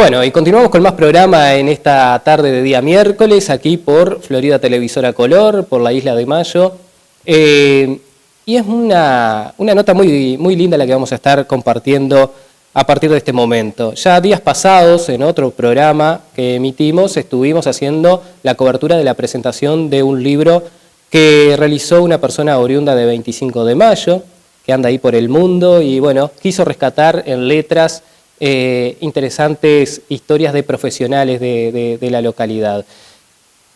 Bueno, y continuamos con más programa en esta tarde de día miércoles, aquí por Florida Televisora Color, por la Isla de Mayo. Y es una nota muy linda la que vamos a estar compartiendo a partir de este momento. Ya días pasados, en otro programa que emitimos, estuvimos haciendo la cobertura de la presentación de un libro que realizó una persona oriunda de 25 de Mayo, que anda ahí por el mundo y bueno, quiso rescatar en letras interesantes historias de profesionales de la localidad.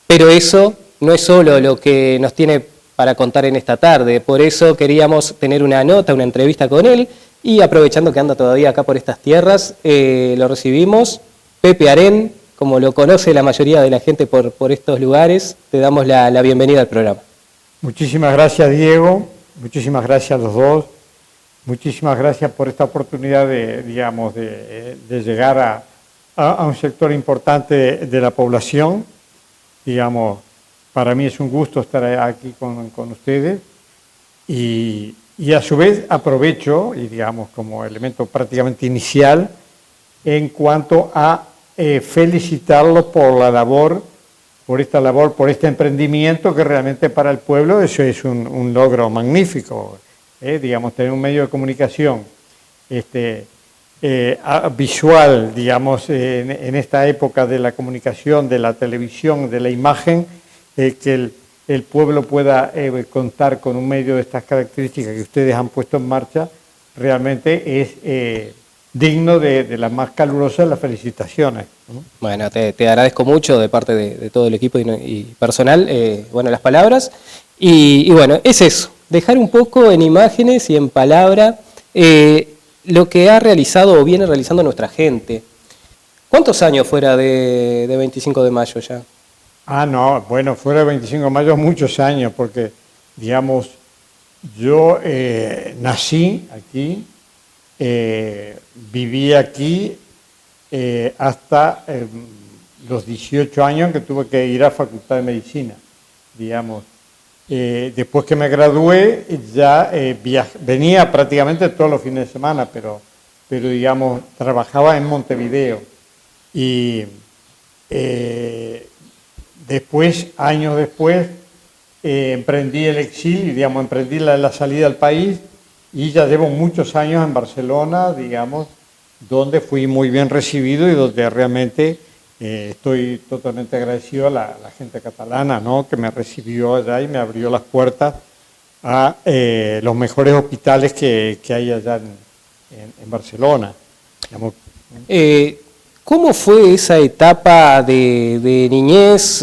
Pero eso no es solo lo que nos tiene para contar en esta tarde, por eso queríamos tener una nota, una entrevista con él, y aprovechando que anda todavía acá por estas tierras, lo recibimos. Pepe Arén, como lo conoce la mayoría de la gente por estos lugares, te damos la bienvenida al programa. Muchísimas gracias, Diego, muchísimas gracias a los dos. Muchísimas gracias por esta oportunidad de llegar a un sector importante de la población. Digamos, para mí es un gusto estar aquí con ustedes y a su vez aprovecho, y digamos como elemento prácticamente inicial, en cuanto a felicitarlos por la labor, por este emprendimiento que realmente para el pueblo eso es un logro magnífico. Digamos, tener un medio de comunicación visual, digamos, en esta época de la comunicación, de la televisión, de la imagen, que el pueblo pueda contar con un medio de estas características que ustedes han puesto en marcha, realmente es digno de las más calurosas las felicitaciones. Bueno, te agradezco mucho de parte de todo el equipo y personal, bueno, las palabras, y bueno, es eso. Dejar un poco en imágenes y en palabra lo que ha realizado o viene realizando nuestra gente. ¿Cuántos años fuera de 25 de mayo ya? No, bueno, fuera de 25 de mayo muchos años, porque, digamos, yo nací aquí, viví aquí hasta los 18 años que tuve que ir a Facultad de Medicina, digamos. Después que me gradué, ya venía prácticamente todos los fines de semana, pero digamos, trabajaba en Montevideo. Y después, años después, emprendí el exilio, digamos, emprendí la salida al país y ya llevo muchos años en Barcelona, digamos, donde fui muy bien recibido y donde realmente estoy totalmente agradecido a la gente catalana, ¿no?, que me recibió allá y me abrió las puertas a los mejores hospitales que hay allá en Barcelona. ¿Cómo fue esa etapa de niñez,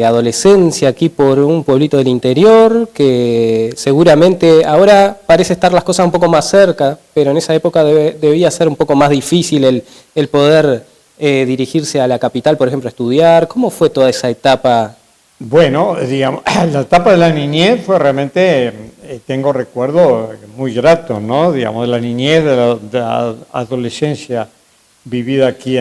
adolescencia aquí por un pueblito del interior, que seguramente ahora parece estar las cosas un poco más cerca, pero en esa época debía ser un poco más difícil el poder dirigirse a la capital, por ejemplo, a estudiar? ¿Cómo fue toda esa etapa? Bueno, digamos, la etapa de la niñez fue realmente, tengo recuerdos muy gratos, ¿no? Digamos, de la niñez, de la adolescencia vivida aquí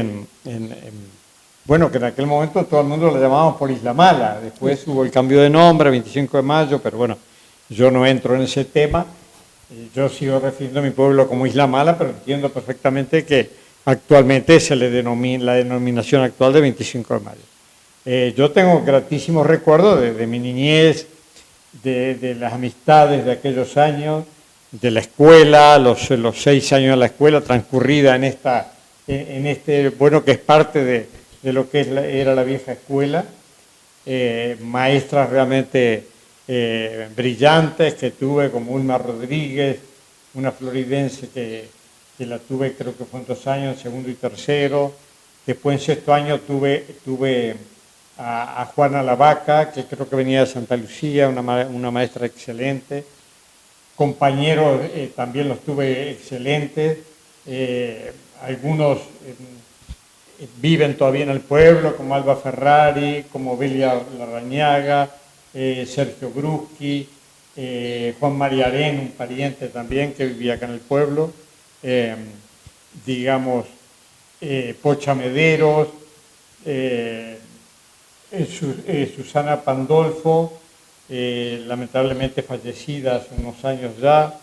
bueno, que en aquel momento todo el mundo la llamábamos por Isla Mala, después hubo el cambio de nombre, 25 de mayo, pero bueno, yo no entro en ese tema, yo sigo refiriendo a mi pueblo como Isla Mala, pero entiendo perfectamente que actualmente se le denomina la denominación actual de 25 de mayo. Yo tengo gratísimos recuerdos de mi niñez, de las amistades de aquellos años, de la escuela, los 6 años de la escuela transcurrida en este, bueno, que es parte de lo que era la vieja escuela, maestras realmente brillantes que tuve, como Ulma Rodríguez, una floridense que la tuve, creo que fue en 2 años, segundo y tercero. Después en sexto año tuve a Juana Lavaca, que creo que venía de Santa Lucía, una maestra excelente. Compañeros también los tuve excelentes. Algunos viven todavía en el pueblo, como Alba Ferrari, como Belia Larrañaga, Sergio Bruschi, Juan María Arén, un pariente también que vivía acá en el pueblo, digamos, Pocha Mederos, Susana Pandolfo, lamentablemente fallecida hace unos años ya.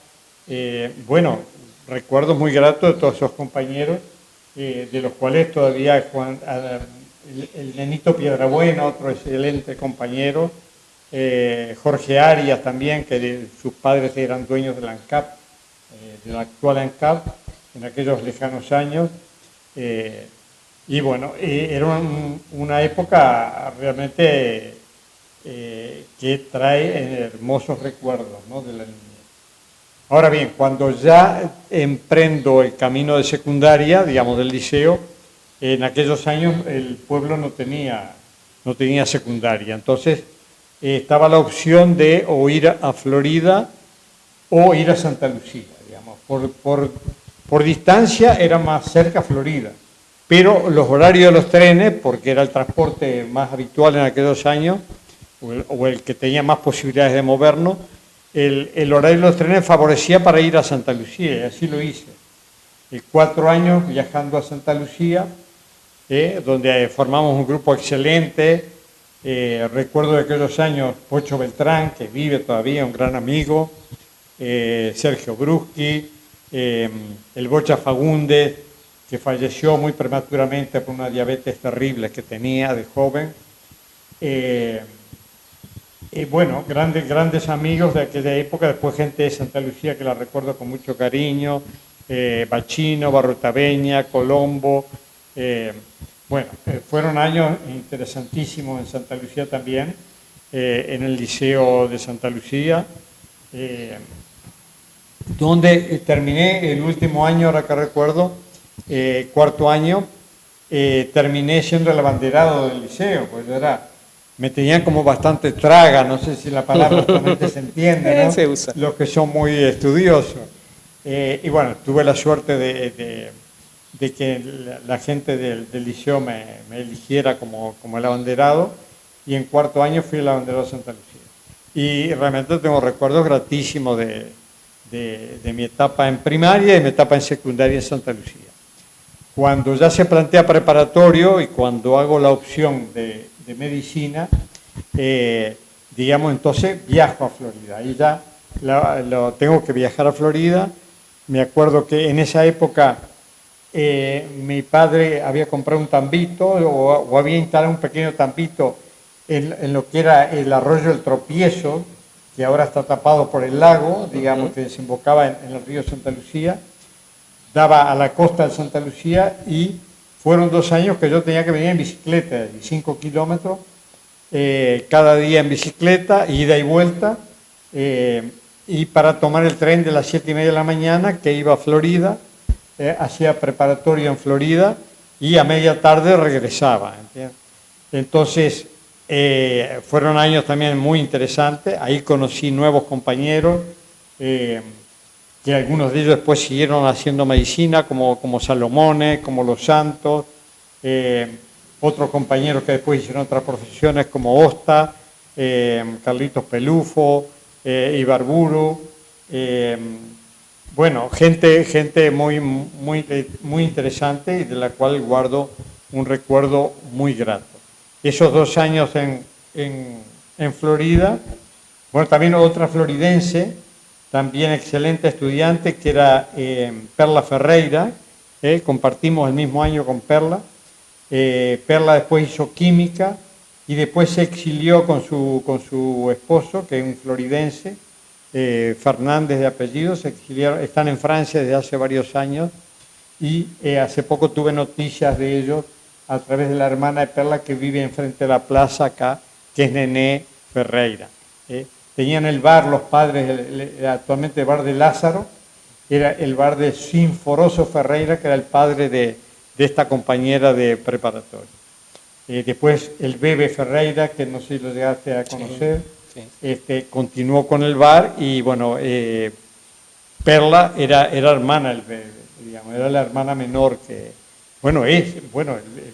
Bueno, recuerdos muy gratos de todos esos compañeros de los cuales todavía el nenito Piedrabuena, otro excelente compañero, Jorge Arias también, que sus padres eran dueños de la ANCAP, de la actual ANCAP, en aquellos lejanos años. Y bueno, era una época realmente que trae hermosos recuerdos, ¿no?, de la niñez. Ahora bien, cuando ya emprendo el camino de secundaria, digamos del liceo, en aquellos años el pueblo no tenía secundaria. Entonces estaba la opción de o ir a Florida o ir a Santa Lucía, digamos. Por distancia era más cerca Florida, pero los horarios de los trenes, porque era el transporte más habitual en aquellos años, o el que tenía más posibilidades de movernos, el horario de los trenes favorecía para ir a Santa Lucía, y así lo hice. 4 años viajando a Santa Lucía, donde formamos un grupo excelente. Recuerdo de aquellos años Pocho Beltrán, que vive todavía, un gran amigo, Sergio Bruschi, el Bocha Fagundes, que falleció muy prematuramente por una diabetes terrible que tenía de joven. Bueno, grandes amigos de aquella época, después gente de Santa Lucía que la recuerdo con mucho cariño, Bachino, Barrotaveña, Colombo. Bueno, fueron años interesantísimos en Santa Lucía también, en el Liceo de Santa Lucía, donde terminé el último año, ahora que recuerdo, cuarto año, terminé siendo el abanderado del liceo, pues me tenían como bastante traga, no sé si la palabra realmente se entiende, ¿no? Se usa. Los que son muy estudiosos. Y bueno, tuve la suerte de que la gente del liceo me eligiera como el abanderado, y en cuarto año fui el abanderado de Santa Lucía. Y realmente tengo recuerdos gratísimos de mi etapa en primaria y mi etapa en secundaria en Santa Lucía. Cuando ya se plantea preparatorio y cuando hago la opción de medicina, digamos, entonces viajo a Florida. Ahí ya tengo que viajar a Florida. Me acuerdo que en esa época mi padre había comprado un tambito o había instalado un pequeño tambito en lo que era el arroyo El Tropiezo, que ahora está tapado por el lago, digamos, que desembocaba en el río Santa Lucía, daba a la costa de Santa Lucía, y fueron 2 años que yo tenía que venir en bicicleta, 5 kilómetros, cada día en bicicleta, ida y vuelta, y para tomar el tren de las 7:30 de la mañana, que iba a Florida, hacía preparatorio en Florida, y a media tarde regresaba, ¿entiendes? Entonces, fueron años también muy interesantes. Ahí conocí nuevos compañeros, que algunos de ellos después siguieron haciendo medicina, como Salomone, como Los Santos, otros compañeros que después hicieron otras profesiones como Osta, Carlitos Pelufo, Ibarburu. Bueno, gente muy interesante, y de la cual guardo un recuerdo muy grato. Esos 2 años en Florida, bueno, también otra floridense, también excelente estudiante, que era Perla Ferreira, compartimos el mismo año con Perla. Perla después hizo química y después se exilió con su esposo, que es un floridense, Fernández de apellido. Se exiliaron, están en Francia desde hace varios años, y hace poco tuve noticias de ellos a través de la hermana de Perla, que vive enfrente de la plaza acá, que es Nené Ferreira. Tenían el bar, los padres, actualmente el bar de Lázaro, era el bar de Sinforoso Ferreira, que era el padre de esta compañera de preparatorio. Después el Bebe Ferreira, que no sé si lo llegaste a conocer, sí. Continuó con el bar, y bueno, Perla era hermana del Bebe, digamos, era la hermana menor que... Bueno, el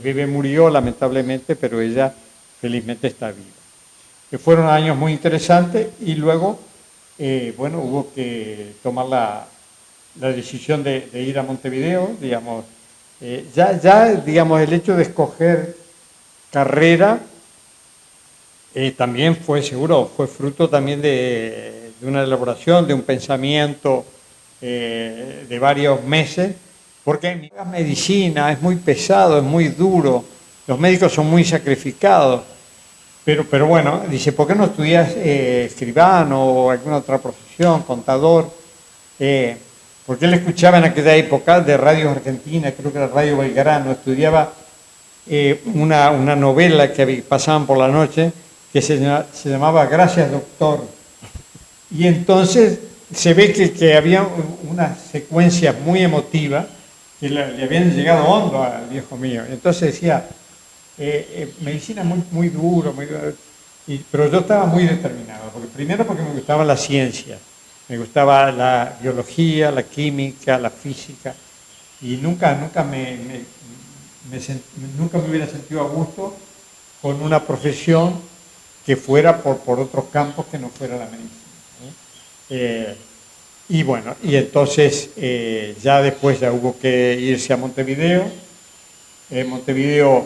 Bebe murió lamentablemente, pero ella felizmente está viva. Fueron años muy interesantes, y luego, bueno, hubo que tomar la decisión de ir a Montevideo, digamos. Digamos, el hecho de escoger carrera también fue fruto también de una elaboración, de un pensamiento de varios meses, porque en medicina es muy pesado, es muy duro, los médicos son muy sacrificados. Pero bueno, dice, ¿por qué no estudias escribano o alguna otra profesión, contador? Porque él escuchaba en aquella época de Radio Argentina, creo que era Radio Belgrano, estudiaba una novela que pasaban por la noche que se llamaba Gracias, doctor. Y entonces se ve que había unas secuencias muy emotivas que le habían llegado hondo al viejo mío. Entonces decía, medicina muy duro, pero yo estaba muy determinado, primero porque me gustaba la ciencia, me gustaba la biología, la química, la física, y nunca me hubiera sentido a gusto con una profesión que fuera por otros campos que no fuera la medicina. Y bueno, y entonces ya después ya hubo que irse a Montevideo. En Montevideo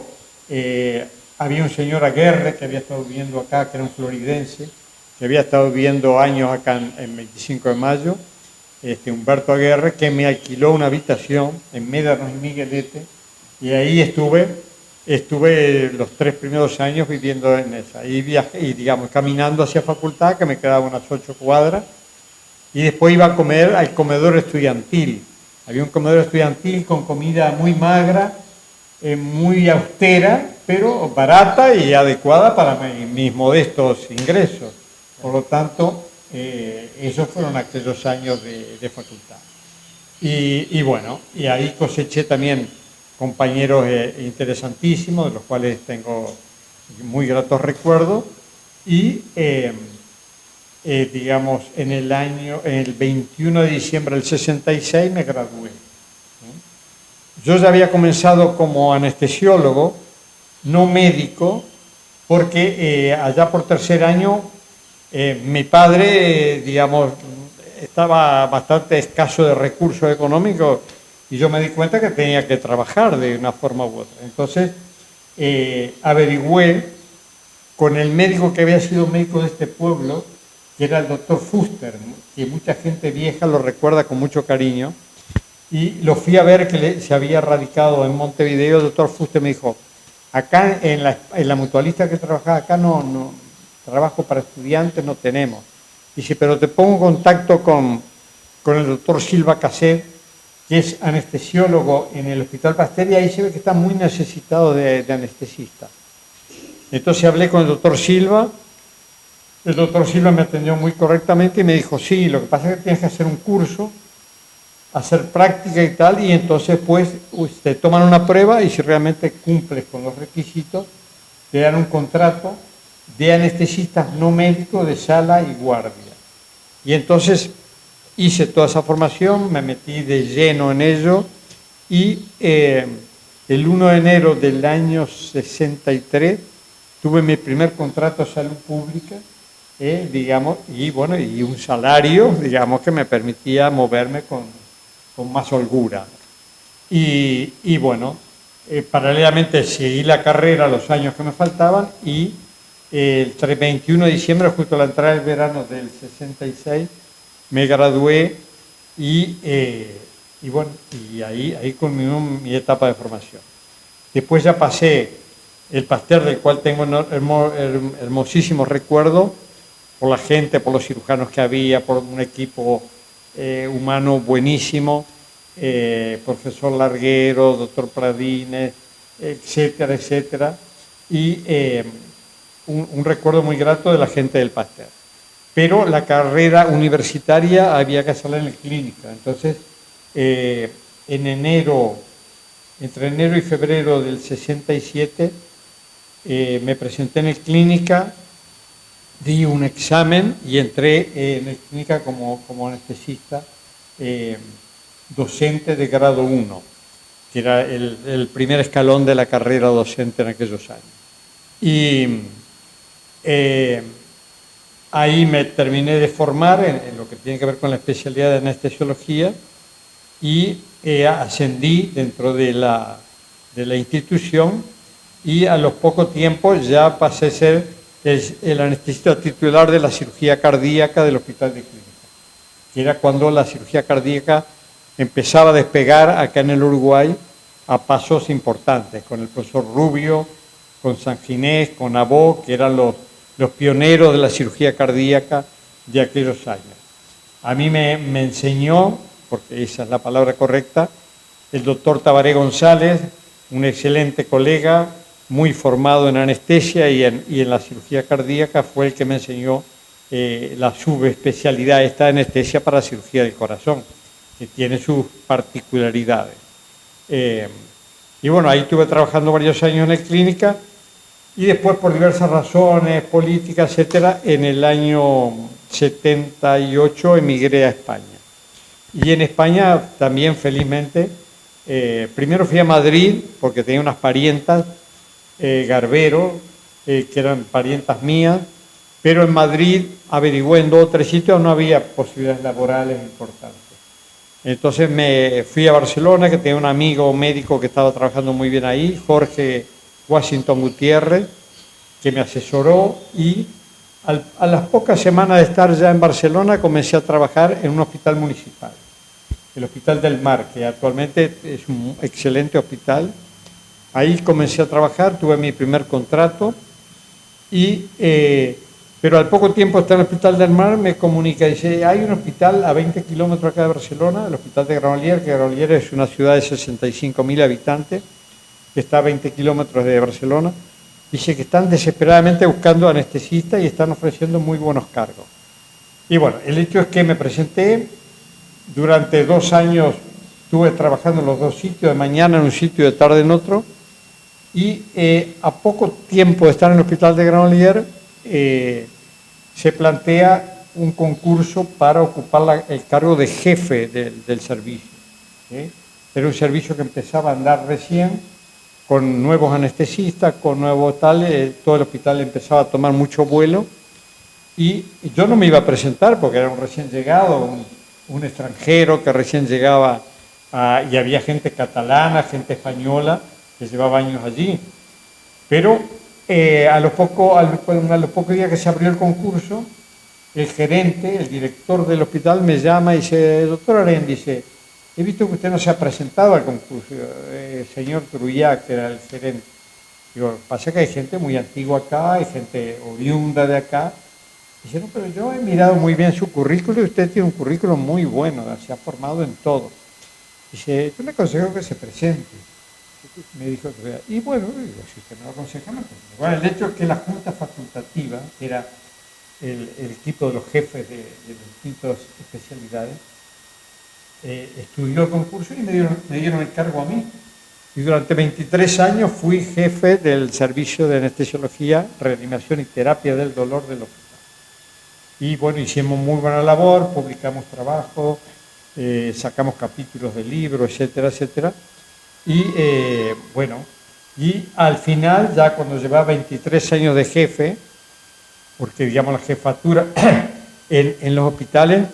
había un señor Aguerre que había estado viviendo acá, que era un floridense, que había estado viviendo años acá en 25 de Mayo, Humberto Aguerre, que me alquiló una habitación en Médanos y Miguelete, y ahí estuve los 3 primeros años viviendo en esa, y viajé, y digamos, caminando hacia facultad, que me quedaba unas 8 cuadras, y después iba a comer al comedor estudiantil. Había un comedor estudiantil con comida muy magra, muy austera, pero barata y adecuada para mis modestos ingresos. Por lo tanto, esos fueron aquellos años de facultad. Y bueno, y ahí coseché también compañeros interesantísimos, de los cuales tengo muy gratos recuerdos, y digamos, en el 21 de diciembre del 66 me gradué. Yo ya había comenzado como anestesiólogo, no médico, porque allá por tercer año mi padre, digamos, estaba bastante escaso de recursos económicos y yo me di cuenta que tenía que trabajar de una forma u otra. Entonces averigüé con el médico que había sido médico de este pueblo, que era el doctor Fuster, que mucha gente vieja lo recuerda con mucho cariño, y lo fui a ver que se había radicado en Montevideo. El doctor Fuster me dijo, acá en la mutualista que trabajaba acá no trabajo para estudiantes no tenemos. Dice, pero te pongo en contacto con el doctor Silva Casset, que es anestesiólogo en el Hospital Pasteur, y ahí se ve que está muy necesitado de anestesistas. Entonces hablé con el doctor Silva. El doctor Silva me atendió muy correctamente y me dijo, sí, lo que pasa es que tienes que hacer un curso, hacer práctica y tal, y entonces pues te toman una prueba y si realmente cumples con los requisitos, te dan un contrato de anestesistas no médicos de sala y guardia. Y entonces hice toda esa formación, me metí de lleno en ello, y el 1 de enero del año 63 tuve mi primer contrato de salud pública, digamos, y bueno, y un salario, digamos, que me permitía moverme con más holgura. Y bueno, paralelamente seguí la carrera los años que me faltaban, y el 21 de diciembre, justo a la entrada del verano del 66, me gradué y bueno, y ahí culminó mi etapa de formación. Después ya pasé el Pasteur, del cual tengo hermosísimos recuerdos, por la gente, por los cirujanos que había, por un equipo humano buenísimo, profesor Larguero, doctor Pradines, etcétera, etcétera, y un recuerdo muy grato de la gente del Pasteur. Pero la carrera universitaria había que hacerla en la clínica. Entonces, entre enero y febrero del 67, me presenté en la clínica, di un examen y entré en la clínica como anestesista, docente de grado 1, que era el primer escalón de la carrera docente en aquellos años. Y ahí me terminé de formar en lo que tiene que ver con la especialidad de anestesiología, y ascendí dentro de la institución, y a los pocos tiempos ya pasé a ser el anestesista titular de la cirugía cardíaca del Hospital de Clínica, que era cuando la cirugía cardíaca empezaba a despegar acá en el Uruguay a pasos importantes, con el profesor Rubio, con Sanginés, con Abó, que eran los pioneros de la cirugía cardíaca de aquellos años. A mí me enseñó, porque esa es la palabra correcta, el doctor Tabaré González, un excelente colega, muy formado en anestesia y en la cirugía cardíaca, fue el que me enseñó la subespecialidad esta de anestesia para la cirugía del corazón, que tiene sus particularidades. Y bueno, ahí estuve trabajando varios años en la clínica y después por diversas razones, políticas, etcétera, en el año 78 emigré a España. Y en España también felizmente, primero fui a Madrid porque tenía unas parientas, Garbero, que eran parientas mías, pero en Madrid averigué en 2 o 3 sitios, no había posibilidades laborales importantes. Entonces me fui a Barcelona, que tenía un amigo médico que estaba trabajando muy bien ahí, Jorge Washington Gutiérrez, que me asesoró y a las pocas semanas de estar ya en Barcelona comencé a trabajar en un hospital municipal, el Hospital del Mar, que actualmente es un excelente hospital. Ahí comencé a trabajar, tuve mi primer contrato y... pero al poco tiempo de estar en el Hospital del Mar me comunica y dice, hay un hospital a 20 kilómetros acá de Barcelona, el Hospital de Granollers, que Granollers es una ciudad de 65.000 habitantes, que está a 20 kilómetros de Barcelona. Dice que están desesperadamente buscando anestesistas y están ofreciendo muy buenos cargos. Y bueno, el hecho es que me presenté, durante 2 años estuve trabajando en los 2 sitios, de mañana en un sitio y de tarde en otro, y a poco tiempo de estar en el Hospital de Granollers, se plantea un concurso para ocupar el cargo de jefe del servicio. Era un servicio que empezaba a andar recién, con nuevos anestesistas, con nuevos tales, todo el hospital empezaba a tomar mucho vuelo, y yo no me iba a presentar porque era un recién llegado, un extranjero que recién llegaba, y había gente catalana, gente española, que llevaba años allí, pero a los pocos días que se abrió el concurso, el gerente, el director del hospital me llama y dice, doctor Aren, dice, he visto que usted no se ha presentado al concurso, señor Trullá, que era el gerente. Digo, pasa que hay gente muy antigua acá, hay gente oriunda de acá. Dice, no, pero yo he mirado muy bien su currículo y usted tiene un currículo muy bueno, se ha formado en todo. Dice, yo le aconsejo que se presente. Me dijo, y bueno, digo, si usted me lo aconseja, no. Bueno, el hecho es que la Junta Facultativa, que era el equipo de los jefes de distintas especialidades, estudió el concurso y me dieron el cargo a mí. Y durante 23 años fui jefe del servicio de anestesiología, reanimación y terapia del dolor del hospital. Y bueno, hicimos muy buena labor, publicamos trabajo, sacamos capítulos de libros, etcétera, etcétera. Y bueno, y al final, ya cuando llevaba 23 años de jefe, porque digamos la jefatura en los hospitales,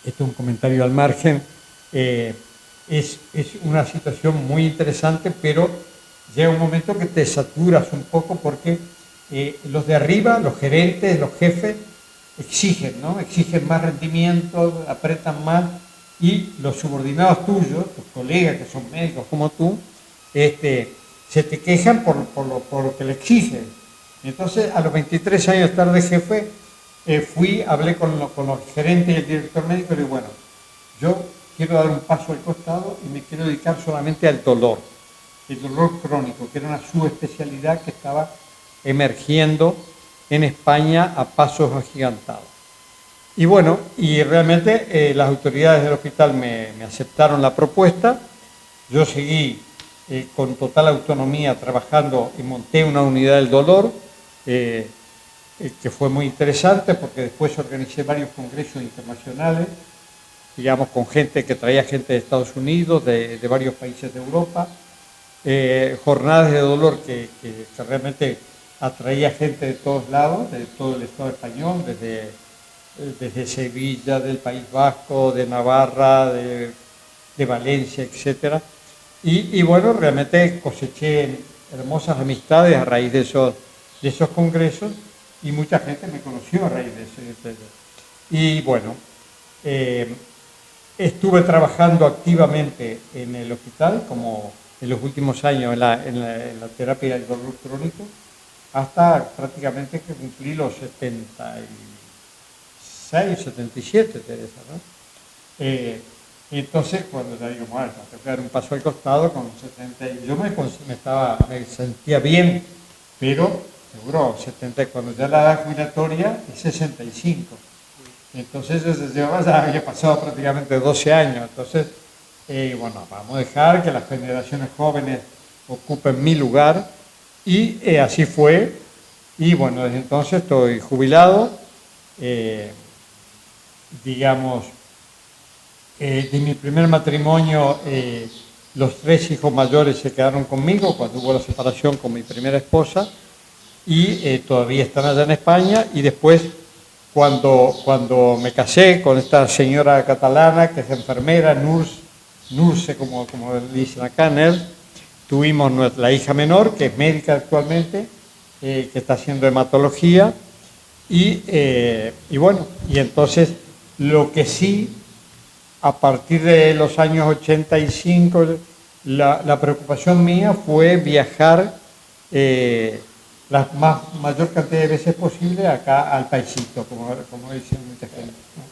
esto es un comentario al margen, es una situación muy interesante, pero llega un momento que te saturas un poco porque los de arriba, los gerentes, los jefes, exigen, ¿no? Exigen más rendimiento, apretan más, y los subordinados tuyos, tus colegas que son médicos como tú, se te quejan por lo que le exigen. Entonces, a los 23 años de estar de jefe, hablé con los gerentes y el director médico y le digo, bueno, yo quiero dar un paso al costado y me quiero dedicar solamente al dolor, el dolor crónico, que era una subespecialidad que estaba emergiendo en España a pasos agigantados. Y bueno, y realmente las autoridades del hospital me aceptaron la propuesta. Yo seguí con total autonomía trabajando y monté una unidad del dolor, que fue muy interesante porque después organicé varios congresos internacionales, digamos, con gente que traía gente de Estados Unidos, de varios países de Europa, jornadas de dolor que realmente atraía gente de todos lados, de todo el Estado español, desde Sevilla, del País Vasco, de Navarra, de Valencia, etc. Y bueno, realmente coseché hermosas amistades a raíz de esos congresos y mucha gente me conoció a raíz de eso. Y bueno, estuve trabajando activamente en el hospital, como en los últimos años en la terapia del dolor crónico, hasta prácticamente que cumplí los 76, 77, Teresa, ¿no? Entonces, cuando ya digo, bueno, tengo que dar un paso al costado con 70, yo me sentía bien, pero seguro 70, cuando ya la edad jubilatoria es 65. Entonces, ya había pasado prácticamente 12 años. Entonces, bueno, vamos a dejar que las generaciones jóvenes ocupen mi lugar. Y así fue. Y bueno, desde entonces estoy jubilado. Digamos, de mi primer matrimonio, los 3 hijos mayores se quedaron conmigo cuando hubo la separación con mi primera esposa. Y todavía están allá en España. Y después, cuando me casé con esta señora catalana, que es enfermera, Nurse, como dicen acá, tuvimos la hija menor, que es médica actualmente, que está haciendo hematología, y bueno, y entonces lo que sí, a partir de los años 85, la preocupación mía fue viajar la mayor cantidad de veces posible acá al paisito, como dicen mucha gente, ¿no?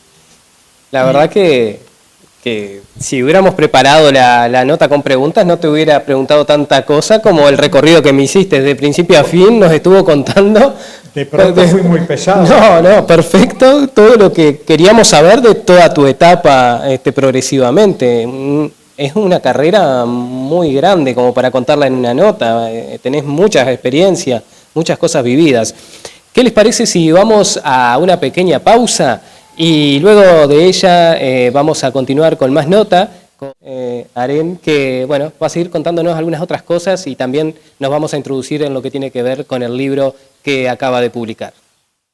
La verdad que si hubiéramos preparado la nota con preguntas, no te hubiera preguntado tanta cosa como el recorrido que me hiciste. De principio a fin nos estuvo contando. De pronto fui muy pesado. No, perfecto. Todo lo que queríamos saber de toda tu etapa progresivamente. Es una carrera muy grande como para contarla en una nota. Tenés muchas experiencias, muchas cosas vividas. ¿Qué les parece si vamos a una pequeña pausa? Y luego de ella vamos a continuar con más nota, con Aren, que bueno, va a seguir contándonos algunas otras cosas y también nos vamos a introducir en lo que tiene que ver con el libro que acaba de publicar.